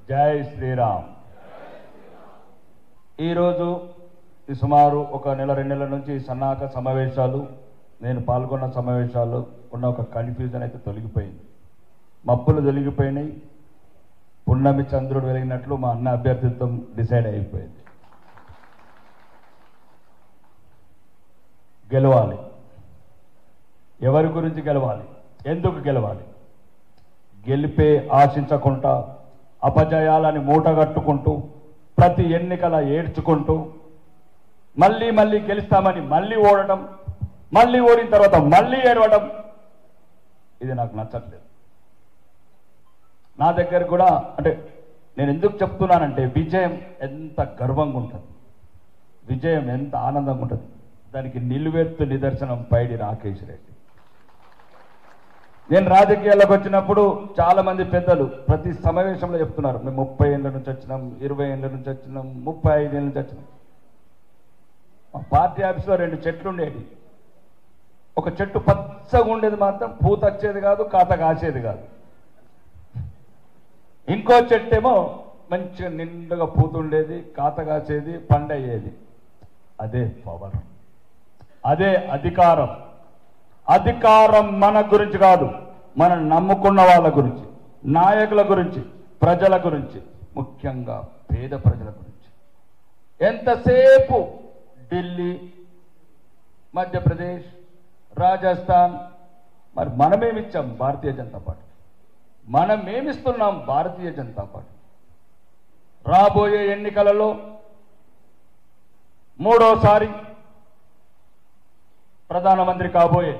జై శ్రీరామ్. ఈరోజు ఈ సుమారు ఒక నెల 2 నెలల నుంచి సన్నాహక సమావేశాలు, నేను పాల్గొన్న సమావేశాలు ఉన్న ఒక కన్ఫ్యూజన్ అయితే తొలగిపోయింది. మప్పులు తొలగిపోయినాయి. పున్నమి చంద్రుడు వెలిగినట్లు మా అన్న అభ్యర్థిత్వం డిసైడ్ అయిపోయింది. గెలవాలి. ఎవరి గురించి గెలవాలి, ఎందుకు గెలవాలి? గెలిపే ఆశించకుండా అపజయాలని మూటగట్టుకుంటూ ప్రతి ఎన్నికల ఏడ్చుకుంటూ మళ్ళీ మళ్ళీ గెలుస్తామని మళ్ళీ ఓడటం, మళ్ళీ ఓడిన తర్వాత మళ్ళీ ఏడవడం, ఇది నాకు నచ్చట్లేదు. నా దగ్గర కూడా అంటే నేను ఎందుకు చెప్తున్నానంటే విజయం ఎంత గర్వంగా ఉంటుంది, విజయం ఎంత ఆనందంగా ఉంటుంది, దానికి నిలువెత్తు నిదర్శనం పైడి రాకేష్ రెడ్డి. నేను రాజకీయాల్లోకి వచ్చినప్పుడు చాలా మంది పెద్దలు ప్రతి సమావేశంలో చెప్తున్నారు, మేము 30 ఏళ్ళ నుంచి వచ్చినాం, 20 ఏళ్ళ నుంచి వచ్చినాం, 35 ఏళ్ళ నుంచి వచ్చినాం. మా పార్టీ ఆఫీస్లో 2 చెట్లు ఉండేవి. ఒక చెట్టు పచ్చగా ఉండేది, మాత్రం పూత వచ్చేది కాదు, కాత కాసేది కాదు. ఇంకో చెట్టు ఏమో మంచిగా నిండుగా పూత ఉండేది, కాత కాసేది, పండయ్యేది. అదే పవర్, అదే అధికారం. అధికారం మన గురించి కాదు, మనం నమ్ముకున్న వాళ్ళ గురించి, నాయకుల గురించి, ప్రజల గురించి, ముఖ్యంగా పేద ప్రజల గురించి. ఎంతసేపు ఢిల్లీ, మధ్యప్రదేశ్, రాజస్థాన్, మరి మనమేమిచ్చాం భారతీయ జనతా పార్టీ? మనమేమిస్తున్నాం భారతీయ జనతా పార్టీ? రాబోయే ఎన్నికలలో 3వసారి ప్రధానమంత్రి కాబోయే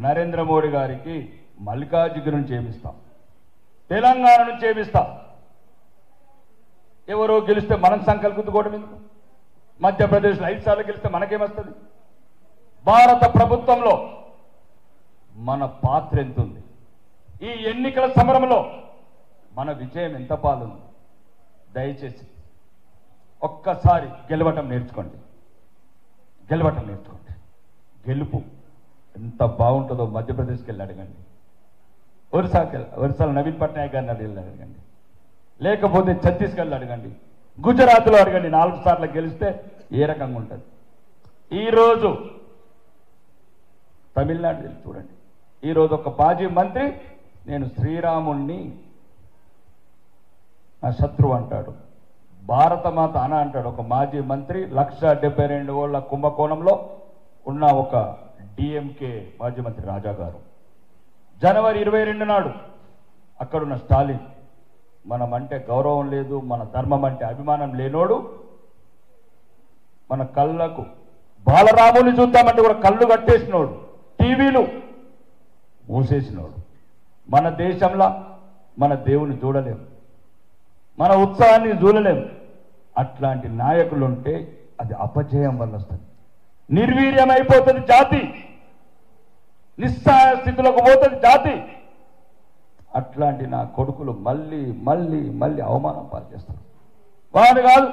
నరేంద్ర మోడీ గారికి మల్లికార్జున నుంచి ఏమిస్తాం, తెలంగాణ నుంచి ఏమిస్తాం. ఎవరో గెలిస్తే మనం సంకల్పించుకోవడం ఎందుకు? మధ్యప్రదేశ్లో 5 సార్లు గెలిస్తే మనకేమొస్తుంది? భారత ప్రభుత్వంలో మన పాత్ర ఎంత ఉంది? ఈ ఎన్నికల సమరంలో మన విజయం ఎంత పాలుంది? దయచేసి ఒక్కసారి గెలవటం నేర్చుకోండి, గెలవటం నేర్చుకోండి. గెలుపు ఎంత బాగుంటుందో మధ్యప్రదేశ్కి వెళ్ళి అడగండి, ఒరిస్సాలో నవీన్ పట్నాయక్ గారిని వెళ్ళి అడగండి, లేకపోతే ఛత్తీస్గఢ్లో అడగండి, గుజరాత్లో అడగండి. 4 సార్లు గెలిస్తే ఏ రకంగా ఉంటుంది. ఈరోజు తమిళనాడు వెళ్ళి చూడండి. ఈరోజు ఒక మాజీ మంత్రి నేను శ్రీరాముణ్ణి నా శత్రువు అంటాడు, భారతమాత అన అంటాడు. ఒక మాజీ మంత్రి 1,72 ఓళ్ల కుంభకోణంలో ఉన్న ఒక డిఎంకే మాజీ మంత్రి రాజా గారు జనవరి 22 నాడు అక్కడున్న స్టాలిన్, మనం అంటే గౌరవం లేదు, మన ధర్మం అంటే అభిమానం లేనోడు, మన కళ్ళకు బాలరాముని చూద్దామంటే కూడా కళ్ళు కట్టేసినోడు, టీవీలు మూసేసినోడు. మన దేశంలో మన దేవుని చూడలేము, మన ఉత్సాహాన్ని చూడలేము. అట్లాంటి నాయకులు ఉంటే అది అపజయం వల్ల వస్తుంది, నిర్వీర్యం అయిపోతుంది జాతి, నిస్సహాయ స్థితిలోకి పోతుంది జాతి. అట్లాంటి నా కొడుకులు మళ్ళీ మళ్ళీ మళ్ళీ అవమానం పాలు చేస్తారు. వాడు కాదు,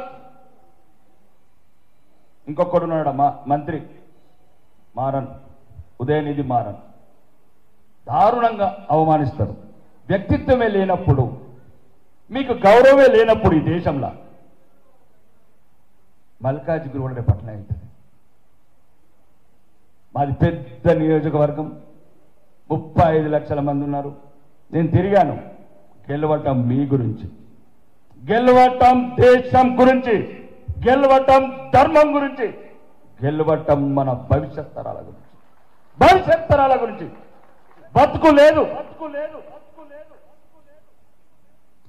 ఇంకొకడున్నాడు మంత్రి మారన్, ఉదయనిధి మారన్, దారుణంగా అవమానిస్తారు. వ్యక్తిత్వమే లేనప్పుడు, మీకు గౌరవమే లేనప్పుడు ఈ దేశంలో మల్కాజిగిరి కూడా పట్ల అవుతుంది. మాది పెద్ద నియోజకవర్గం, 35 లక్షల మంది ఉన్నారు. నేను తిరిగాను. గెలవటం మీ గురించి, గెలవటం దేశం గురించి, గెలవటం ధర్మం గురించి, గెలవటం మన భవిష్యత్ తరాల గురించి, భవిష్యత్ తరాల గురించి. బతుకు లేదు.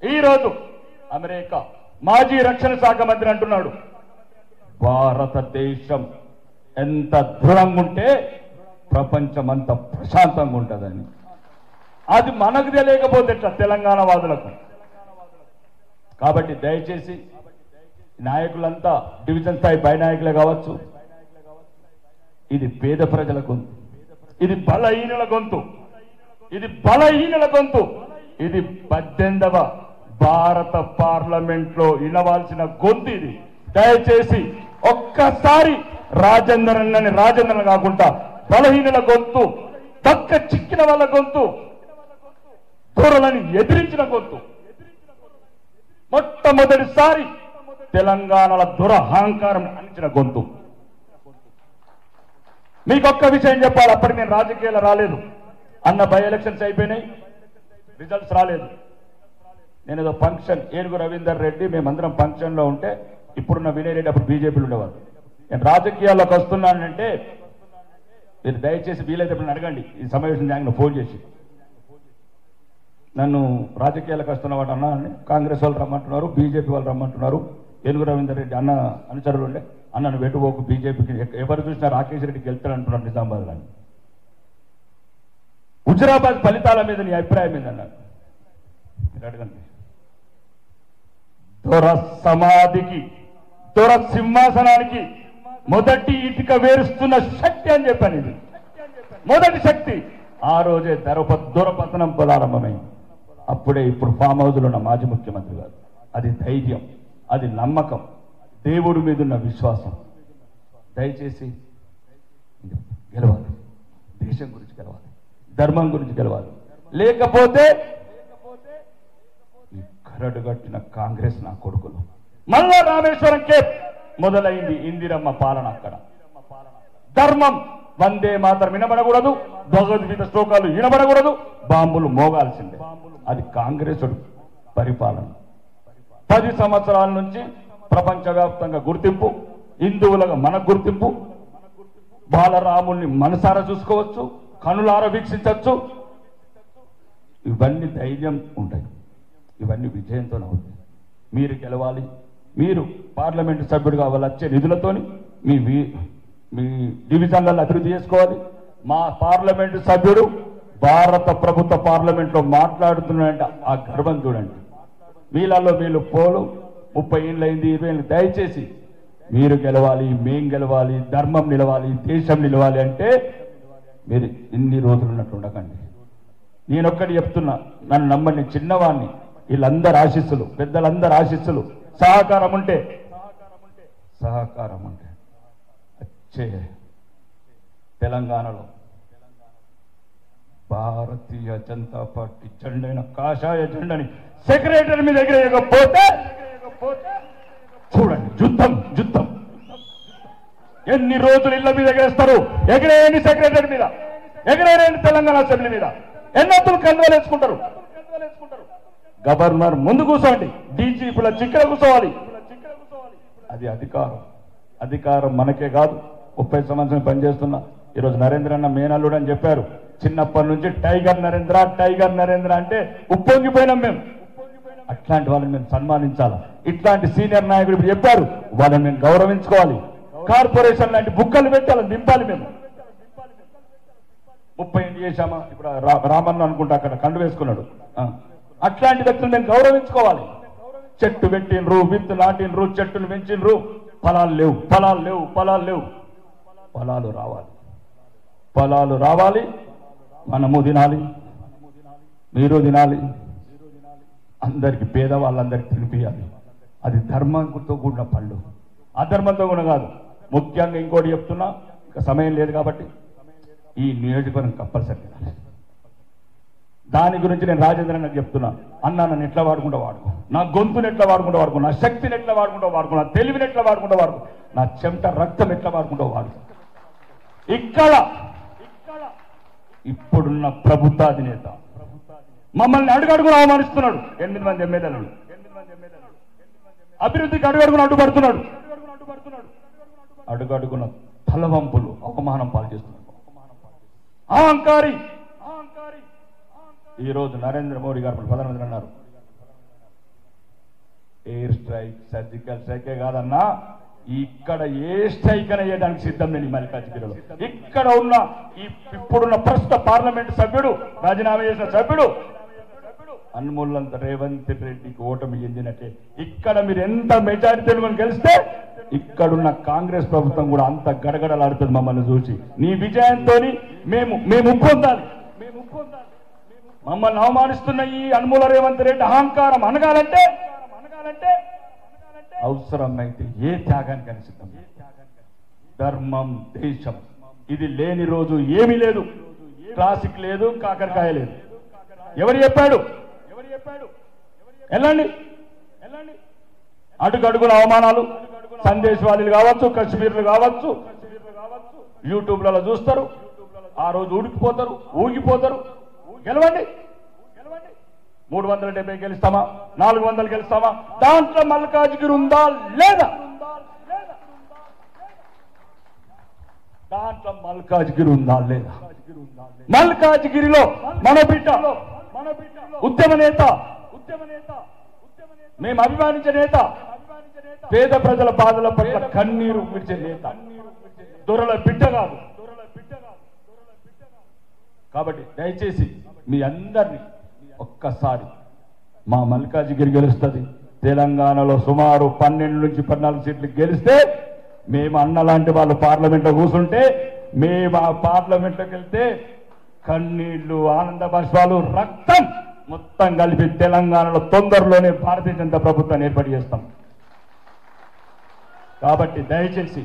ఈరోజు అమెరికా మాజీ రక్షణ శాఖ మంత్రి అంటున్నాడు, భారతదేశం ఎంత దృఢంగా ఉంటే ప్రపంచం అంత ప్రశాంతంగా ఉంటుందని. అది మనకు తెలియకపోతే ఎట్లా తెలంగాణ వాదులకు? కాబట్టి దయచేసి నాయకులంతా డివిజన్ స్థాయి పై నాయకులే కావచ్చు, ఇది పేద ప్రజల గొంతు, ఇది బలహీనుల గొంతు, ఇది బలహీనుల గొంతు. ఇది 18వ భారత పార్లమెంట్లో వినవాల్సిన గొంతు ఇది. దయచేసి ఒక్కసారి రాజేంద్రన్నని రాజేంద్రన్ కాకుండా బలహీనుల గొంతు, దక్క చిక్కిన వాళ్ళ గొంతు, దూరలని ఎదిరించిన గొంతు మొట్టమొదటిసారి తెలంగాణలో దురహంకారం అణిచిన గొంతు. మీకొక్క విషయం చెప్పాలి, అప్పటికి నేను రాజకీయాలు రాలేదు అన్న బై ఎలక్షన్స్ అయిపోయినాయి, రిజల్ట్స్ రాలేదు. నేను ఏదో ఫంక్షన్ ఏనుగు రవీందర్ రెడ్డి మేమందరం ఫంక్షన్లో ఉంటే ఇప్పుడున్న వినయ్ రెడ్డి అప్పుడు బీజేపీలో ఉండేవారు. నేను రాజకీయాల్లోకి వస్తున్నానంటే మీరు దయచేసి వీలైతే నన్ను అడగండి, ఈ సమావేశం జాగ్రత్త ఫోన్ చేసి నన్ను రాజకీయాలకు వస్తున్నవాడు అన్న అని కాంగ్రెస్ వాళ్ళు రమ్మంటున్నారు, బీజేపీ వాళ్ళు రమ్మంటున్నారు. ఏనుగు రవీందర్ రెడ్డి అన్న అనుచరులు ఉండే అన్నను వెటుపోకు బీజేపీకి ఎవరు చూసినా రాకేష్ రెడ్డికి వెళ్తాడు అంటున్నారు నిజామాబాద్ అని. హుజురాబాద్ ఫలితాల మీద నీ అభిప్రాయం ఏందన్నారు మీరు అడగండి. దొర సమాధికి దొర సింహాసనానికి మొదటి ఇటుక వేరుస్తున్న శక్తి అని చెప్పాను. ఇది మొదటి శక్తి. ఆ రోజే దొరపతనం ప్రారంభమైంది. అప్పుడే ఇప్పుడు ఫామ్ హౌస్లో ఉన్న మాజీ ముఖ్యమంత్రి గారు. అది ధైర్యం, అది నమ్మకం, దేవుడి మీద ఉన్న విశ్వాసం. దయచేసి గెలవాలి, దేశం గురించి గెలవాలి, ధర్మం గురించి గెలవాలి. లేకపోతే ఈ కరడు కట్టిన కాంగ్రెస్ నా కొడుకులు మళ్ళా రామేశ్వరం కేప్ మొదలైంది ఇందిరమ్మ పాలన. అక్కడ ధర్మం వందే మాత్రం వినబడకూడదు, భగవద్గీత శ్లోకాలు వినబడకూడదు, బాంబులు మోగాల్సిందే. అది కాంగ్రెస్ పరిపాలన. 10 సంవత్సరాల నుంచి ప్రపంచవ్యాప్తంగా గుర్తింపు, హిందువులుగా మనకు గుర్తింపు, బాలరాముల్ని మనసారా చూసుకోవచ్చు, కనులారా వీక్షించవచ్చు. ఇవన్నీ ధైర్యం ఉంటాయి, ఇవన్నీ విజయంతో అవుతాయి. మీరు గెలవాలి, మీరు పార్లమెంటు సభ్యుడిగా వచ్చే నిధులతోని మీ డివిజన్లలో అభివృద్ధి చేసుకోవాలి. మా పార్లమెంటు సభ్యుడు భారత ప్రభుత్వ పార్లమెంట్లో మాట్లాడుతున్నాడంటే ఆ గర్వం చూడండి. మీలలో వీళ్ళు పోలు 30 ఏళ్ళు అయింది, 20 ఏళ్ళు. దయచేసి మీరు గెలవాలి, మేం గెలవాలి, ధర్మం నిలవాలి, దేశం నిలవాలి అంటే మీరు ఇన్ని రోజులు ఉన్నట్టు ఉండకండి. నేనొక్కటి చెప్తున్నా, నన్ను నమ్మండి, చిన్నవాడిని. వీళ్ళందరూ ఆశీస్సులు, పెద్దలందరూ ఆశీస్సులు, సహకారం ఉంటే వచ్చే తెలంగాణలో భారతీయ జనతా పార్టీ జెండైన కాషాయ జెండని సెక్రటరీ మీద ఎగిరేయకపోతే చూడండి, యుద్ధం. ఎన్ని రోజులు ఇళ్ల మీద ఎగరేస్తారు? ఎగిరేయండి సెక్రటరీ మీద, ఎగిరేయండి తెలంగాణ అసెంబ్లీ మీద. ఎన్నొత్తులు కండువాలు వేసుకుంటారు. గవర్నర్ ముందు కూర్చోండి, డీజీపీల చిక్కర కూర్చోవాలి. అది అధికారం మనకే కాదు. 30 సంవత్సరం పనిచేస్తున్నా. ఈరోజు నరేంద్ర అన్న మేనల్లుడు అని చెప్పారు. చిన్నప్పటి నుంచి టైగర్ నరేంద్ర అంటే ఉప్పొంగిపోయినాం మేము. అట్లాంటి వాళ్ళని మేము సన్మానించాలి. ఇట్లాంటి సీనియర్ నాయకుడు ఇప్పుడు చెప్పారు, వాళ్ళని మేము గౌరవించుకోవాలి. కార్పొరేషన్ లాంటి బుక్కలు పెట్టాలని దింపాలి. మేము 30 ఏళ్ళు చేశామా? ఇప్పుడు రామన్న అనుకుంటా అక్కడ కండు వేసుకున్నాడు. అట్లాంటి వ్యక్తులు మేము గౌరవించుకోవాలి. చెట్టు పెట్టినరు, విత్తు నాటినరు, చెట్టును పెంచినరు, ఫలాలు లేవు. ఫలాలు రావాలి, మనము తినాలి, మీరు తినాలి, అందరికి పేదవాళ్ళందరికీ తినిపియాలి. అది ధర్మంతో కూడిన పళ్ళు, అధర్మంతో కూడా కాదు. ముఖ్యంగా ఇంకోటి చెప్తున్నా, ఇంకా సమయం లేదు కాబట్టి ఈ నియోజకవర్గం కంపల్సరీ తినాలి. దాని గురించి నేను రాజేంద్రకి చెప్తున్నా, అన్న నన్ను ఎట్లా వాడుకుంటా వాడుకో, నా గొంతుని ఎట్లా వాడుకుంటా వాడుకో, నా శక్తిని ఎట్లా వాడుకుంటా వాడుకో, నా తెలివిని ఎట్లా వాడుకుంటా వాడుకో, నా చెమట రక్తం ఎట్లా వాడుకుంటా వాడుకో. ఇక్కడ ఇప్పుడున్న ప్రభుత్వ అధినేత మమ్మల్ని అడుగడుగున అవమానిస్తున్నాడు. 8 మంది ఎమ్మెల్యేలను అభివృద్ధికి అడుగడుగున అడ్డుపడుతున్నాడు. అడుగడుగున తలవంపులు, అవమానం పాలు చేస్తున్నాడు. అహంకారి. ఈరోజు నరేంద్ర మోడీ గారు ప్రధానమంత్రి అన్నారు, ఎయిర్ స్ట్రైక్, సర్జికల్ స్ట్రైకే కాదన్నా, ఇక్కడ ఏ స్ట్రైక్ అని వేయడానికి సిద్ధం నేను మల్లికార్జునగిరిలో. ఇక్కడ ఉన్న ఇప్పుడున్న ప్రస్తుత పార్లమెంటు సభ్యుడు, రాజీనామా చేసిన సభ్యుడు అన్ముల్లంత రేవంత్ రెడ్డికి ఓటమి చెందినట్టే. ఇక్కడ మీరు ఎంత మెజారిటీని గెలిస్తే ఇక్కడున్న కాంగ్రెస్ ప్రభుత్వం కూడా అంత గడగడలాడుతుంది మమ్మల్ని చూసి. నీ విజయంతో మేము ఉప్పొందాలి. మమ్మల్ని అవమానిస్తున్న ఈ అన్మూల రేవంత్ రెడ్డి అహంకారం అనగాలంటే అవసరమైతే ఏ త్యాగానికైనా సిద్ధం. ధర్మం, దేశం ఇది లేని రోజు ఏమీ లేదు. క్లాసిక్ లేదు, కాకరకాయ లేదు. ఎవరు చెప్పాడు? వెళ్ళండి అడుగడుగున అవమానాలు, సందేశ్ వాలీలు కావచ్చు, కశ్మీర్లు కావచ్చు, యూట్యూబ్లలో చూస్తారు. ఆ రోజు ఊడికిపోతారు, ఊగిపోతారు. గెలవండి, 370 గెలుస్తామా, 400 గెలుస్తామా? దాంట్లో మల్కాజ్గిరి ఉందా లేదా? దాంట్లో మల్కాజ్గిరి ఉందా లేదా? మల్కాజ్గిరిలో మన బిడ్డ, ఉద్యమ నేత, మేము అభిమానించే నేత, పేద ప్రజల బాధల పట్ల కన్నీరు విడిచే నేత, దొరల బిడ్డ కాదు. కాబట్టి దయచేసి మీ అందరినీ ఒక్కసారి మా మల్కాజ్గిరి గెలుస్తుంది. తెలంగాణలో సుమారు 12 నుంచి 14 సీట్లు గెలిస్తే మేము అన్నలాంటి వాళ్ళు పార్లమెంట్లో కూర్చుంటే, మేము ఆ పార్లమెంట్లోకి వెళ్తే కన్నీళ్లు, ఆనంద బాష్పాలు, రక్తం మొత్తం కలిపి తెలంగాణలో తొందరలోనే భారతీయ జనతా ప్రభుత్వాన్ని ఏర్పాటు చేస్తాం. కాబట్టి దయచేసి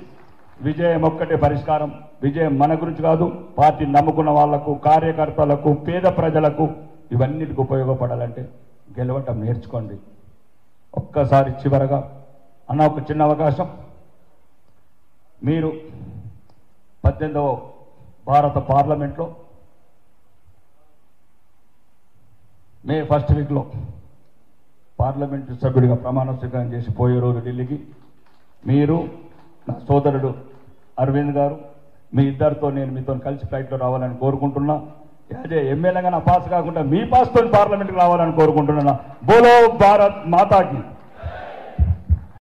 విజయం ఒక్కటే పరిష్కారం. విజయం మన గురించి కాదు, పార్టీ నమ్ముకున్న వాళ్లకు, కార్యకర్తలకు, పేద ప్రజలకు ఇవన్నిటికి ఉపయోగపడాలంటే గెలవటం నేర్చుకోండి. ఒక్కసారి చివరగా అన్న ఒక చిన్న అవకాశం. మీరు 18వ భారత పార్లమెంట్లో మే 1st వీక్లో పార్లమెంటు సభ్యుడిగా ప్రమాణ స్వీకారం చేసి పోయే రోజు ఢిల్లీకి మీరు, నా సోదరుడు అరవింద్ గారు, మీ ఇద్దరితో నేను మీతో కలిసి ఫ్లైట్లో రావాలని కోరుకుంటున్నా. అదే ఎమ్మెల్యేగా నా పాస్ కాకుండా మీ పాస్తో పార్లమెంట్కి రావాలని కోరుకుంటున్నా. బోలో భారత్ మాతాకి.